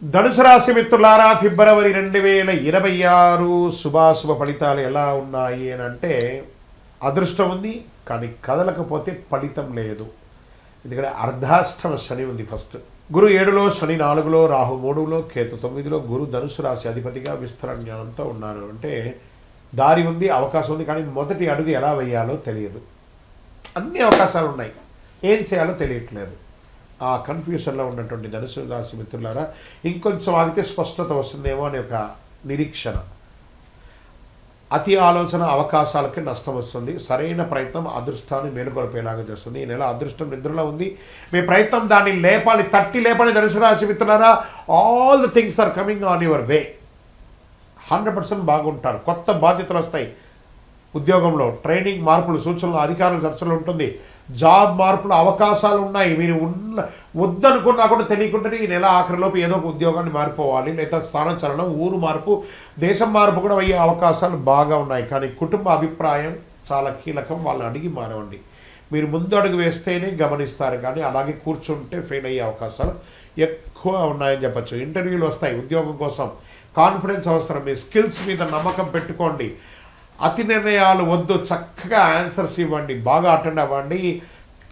ధనుసు రాశి మిత్రులారా, ఫిబ్రవరి 2026 శుభాశుభ ఫలితాలు ఎలా ఉన్నాయి అని అంటే, అదృష్టం ఉంది కానీ కదలకపోతే ఫలితం లేదు. ఎందుకంటే అర్ధాష్టమ శని ఉంది. ఫస్ట్ గురు 7లో, శని 4లో, రాహు 3లో, కేతు 9లో. గురు ధనుసు రాశి అధిపతిగా విస్తరణ జ్ఞానంతో ఉన్నారు. అంటే దారి ఉంది, అవకాశం ఉంది, కానీ మొదటి అడుగు ఎలా వేయాలో తెలియదు. అన్ని అవకాశాలు ఉన్నాయి, ఏం చేయాలో తెలియట్లేదు. ఆ కన్ఫ్యూషన్లో ఉన్నటువంటి ధనుసు రాశి మిత్రులారా, ఇంకొంచెం ఆగితే స్పష్టత వస్తుందేమో అనే ఒక నిరీక్షణ. అతి ఆలోచన అవకాశాలకి నష్టం వస్తుంది. సరైన ప్రయత్నం అదృష్టాన్ని మేలుకొల్పేలాగా చేస్తుంది. ఈ నెల అదృష్టం నిద్రలో ఉంది. మీ ప్రయత్నం దాన్ని లేపాలి, తట్టి లేపాలి. ధనుసు రాశి మిత్రులారా, all the things are coming on your way. 100% బాగుంటారు. కొత్త బాధ్యతలు వస్తాయి. ఉద్యోగంలో ట్రైనింగ్, మార్పులు, సూచనలు, అధికారుల చర్చలు ఉంటుంది. జాబ్ మార్పుల అవకాశాలు ఉన్నాయి. మీరు వద్దనుకున్నా కూడా తెలియకుండానే ఈ నెల ఆఖరిలోపు ఏదో ఒక ఉద్యోగాన్ని మారిపోవాలి, లేదా స్థానచలనం, ఊరు మార్పు, దేశం మార్పు కూడా అయ్యే అవకాశాలు బాగా ఉన్నాయి. కానీ కుటుంబ అభిప్రాయం చాలా కీలకం. వాళ్ళని అడిగి మారవండి. మీరు ముందు అడుగు వేస్తేనే గమనిస్తారు, కానీ అలాగే కూర్చుంటే ఫెయిల్ అయ్యే అవకాశాలు ఎక్కువ ఉన్నాయని చెప్పచ్చు. ఇంటర్వ్యూలు వస్తాయి ఉద్యోగం కోసం. కాన్ఫిడెన్స్ అవసరం. మీ స్కిల్స్ మీద నమ్మకం పెట్టుకోండి. అతి నిర్ణయాలు వద్దు. చక్కగా ఆన్సర్స్ ఇవ్వండి, బాగా అటెండ్ అవ్వండి.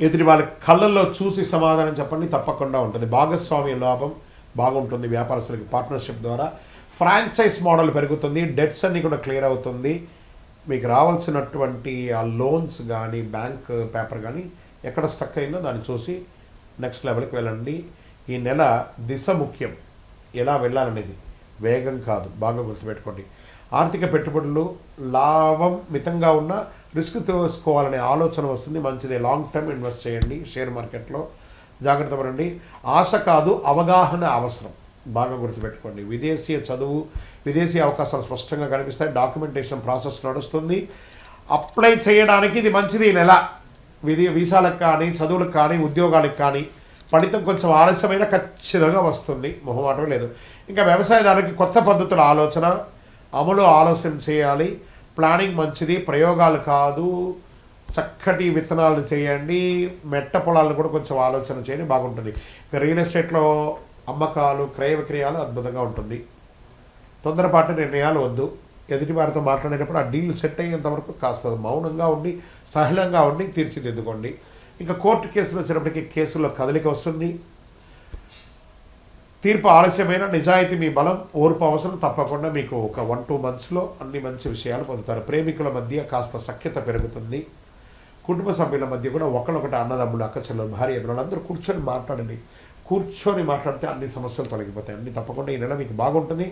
ఎదుటి వాళ్ళ కళ్ళల్లో చూసి సమాధానం చెప్పండి, తప్పకుండా ఉంటుంది. భాగస్వామ్య లాభం బాగుంటుంది. వ్యాపారస్తులకి పార్ట్నర్షిప్ ద్వారా ఫ్రాంచైజ్ మోడల్ పెరుగుతుంది. డెట్స్ అన్నీ కూడా క్లియర్ అవుతుంది. మీకు రావాల్సినటువంటి ఆ లోన్స్ కానీ, బ్యాంక్ పేపర్ కానీ ఎక్కడ స్టక్ అయిందో దాన్ని చూసి నెక్స్ట్ లెవెల్కి వెళ్ళండి. ఈ నెల దిశ ముఖ్యం, ఎలా వెళ్ళాలనేది, వేగం కాదు. బాగా గుర్తుపెట్టుకోండి. ఆర్థిక పెట్టుబడులు లాభం మితంగా ఉన్న రిస్క్ తీసుకోవాలనే ఆలోచన వస్తుంది. మంచిదే. లాంగ్ టర్మ్ ఇన్వెస్ట్ చేయండి. షేర్ మార్కెట్లో జాగ్రత్త పడండి. ఆశ కాదు, అవగాహన అవసరం. బాగా గుర్తుపెట్టుకోండి. విదేశీయ చదువు, విదేశీ అవకాశాలు స్పష్టంగా కనిపిస్తాయి. డాక్యుమెంటేషన్ ప్రాసెస్ నడుస్తుంది. అప్లై చేయడానికి ఇది మంచిది. ఈ నెల వీసాలకు కానీ, చదువులకు కానీ, ఉద్యోగాలకు కానీ ఫలితం కొంచెం ఆలస్యమైన ఖచ్చితంగా వస్తుంది. మొహమాటం లేదు. ఇంకా వ్యవసాయదారులకి కొత్త పద్ధతుల ఆలోచన అమలు ఆలోచన చేయాలి. ప్లానింగ్ మంచిది. ప్రయోగాలు కాదు, చక్కటి విత్తనాలు చేయండి. మెట్ట పొలాలను కూడా కొంచెం ఆలోచన చేయండి, బాగుంటుంది. ఇక రియల్ ఎస్టేట్లో అమ్మకాలు, క్రయ విక్రయాలు అద్భుతంగా ఉంటుంది. తొందరపాటు నిర్ణయాలు వద్దు. ఎదుటి వారితో మాట్లాడేటప్పుడు ఆ డీల్ సెట్ అయ్యేంత వరకు కాస్త మౌనంగా ఉండి, సహనంగా ఉండి తీర్చిదిద్దుకోండి. ఇంకా కోర్టు కేసులు వచ్చినప్పటికీ కేసుల్లో కదలిక వస్తుంది. తీర్పు ఆలస్యమైన నిజాయితీ మీ బలం, ఓర్పు అవసరం. తప్పకుండా మీకు ఒక 1-2 monthsలో అన్ని మంచి విషయాలు పొందుతారు. ప్రేమికుల మధ్య కాస్త సఖ్యత పెరుగుతుంది. కుటుంబ సభ్యుల మధ్య కూడా ఒకళ్ళొకటి, అన్నదమ్ములు, అక్క చెల్లెలు, భార్య, అందరూ కూర్చొని మాట్లాడండి. కూర్చొని మాట్లాడితే అన్ని సమస్యలు తొలగిపోతాయి. అన్ని తప్పకుండా ఈ నెల మీకు బాగుంటుంది.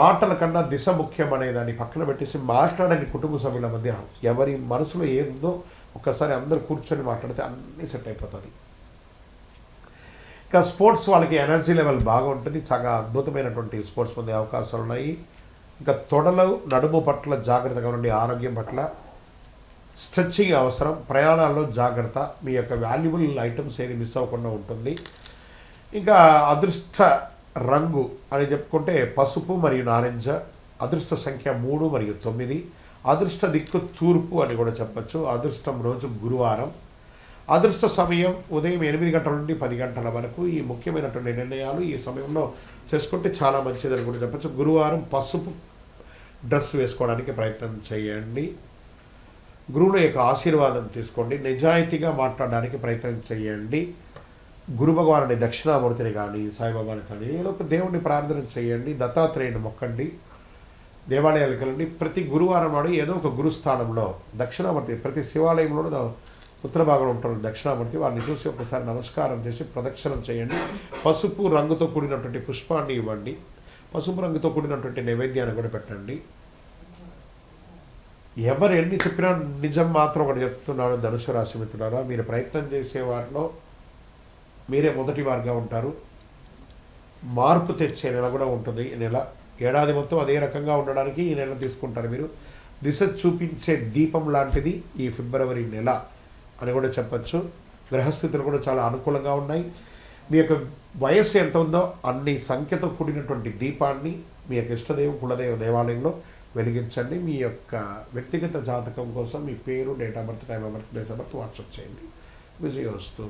మాటల కన్నా దిశ ముఖ్యం అనేదాన్ని పక్కన పెట్టేసి మాట్లాడని కుటుంబ సభ్యుల మధ్య ఎవరి మనసులో ఏముందో ఒక్కసారి అందరూ కూర్చొని మాట్లాడితే అన్నీ సెట్ అయిపోతుంది. ఇంకా స్పోర్ట్స్ వాళ్ళకి ఎనర్జీ లెవెల్ బాగా ఉంటుంది. చాలా అద్భుతమైనటువంటి స్పోర్ట్స్ పొందే అవకాశాలు ఉన్నాయి. ఇంకా తొడలు, నడుము పట్ల జాగ్రత్తగా ఉండండి. ఆరోగ్యం పట్ల స్ట్రెచ్చింగ్ అవసరం. ప్రయాణాల్లో జాగ్రత్త. మీ యొక్క వాల్యుబుల్ ఐటమ్స్ ఏది మిస్ అవ్వకుండా ఉంటుంది. ఇంకా అదృష్ట రంగు అని చెప్పుకుంటే పసుపు మరియు నారింజ. అదృష్ట సంఖ్య 3 మరియు 9. అదృష్ట దిక్కు తూర్పు అని కూడా చెప్పచ్చు. అదృష్టం రోజు గురువారం. అదృష్ట సమయం ఉదయం 8 గంటల నుండి 10 గంటల వరకు. ఈ ముఖ్యమైనటువంటి నిర్ణయాలు ఈ సమయంలో చేసుకుంటే చాలా మంచిదని కూడా చెప్పచ్చు. గురువారం పసుపు డ్రెస్ వేసుకోవడానికి ప్రయత్నం చేయండి. గురువుల యొక్క ఆశీర్వాదం తీసుకోండి. నిజాయితీగా మాట్లాడడానికి ప్రయత్నం చేయండి. గురు భగవానుని, దక్షిణామూర్తిని కానీ, సాయిబాబాని కానీ ఏదో ఒక దేవుడిని ప్రార్థన చేయండి. దత్తాత్రేయుని మొక్కండి. దేవాలయాలకు వెళ్ళండి. ప్రతి గురువారం నాడు ఏదో ఒక గురుస్థానంలో దక్షిణామూర్తి, ప్రతి శివాలయంలో ఉత్తర భాగంలో ఉంటారు దక్షిణామూర్తి. వారిని చూసి ఒకసారి నమస్కారం చేసి ప్రదక్షిణం చేయండి. పసుపు రంగుతో కూడినటువంటి పుష్పాన్ని ఇవ్వండి. పసుపు రంగుతో కూడినటువంటి నైవేద్యాన్ని కూడా పెట్టండి. ఎవరు ఎన్ని చెప్పినా నిజం మాత్రం ఒకటి చెప్తున్నాడు ధనుసు రాశి మిత్రులారా. మీరు ప్రయత్నం చేసే వారిలో మీరే మొదటి వారుగా ఉంటారు. మార్పు తెచ్చే నెల కూడా ఉంటుంది ఈ నెల. ఏడాది మొత్తం అదే రకంగా ఉండడానికి ఈ నెల తీసుకుంటారు మీరు. దిశ చూపించే దీపం లాంటిది ఈ ఫిబ్రవరి నెల అని కూడా చెప్పచ్చు. గ్రహస్థితులు కూడా చాలా అనుకూలంగా ఉన్నాయి. మీ యొక్క వయస్సు ఎంత ఉందో అన్ని సంఖ్యతో కూడినటువంటి దీపాన్ని మీ యొక్క ఇష్టదేవ కులదేవ దేవాలయంలో వెలిగించండి. మీ యొక్క వ్యక్తిగత జాతకం కోసం మీ పేరు, date of birth, time of birth, place of birth WhatsApp చేయండి. విజయోస్తు.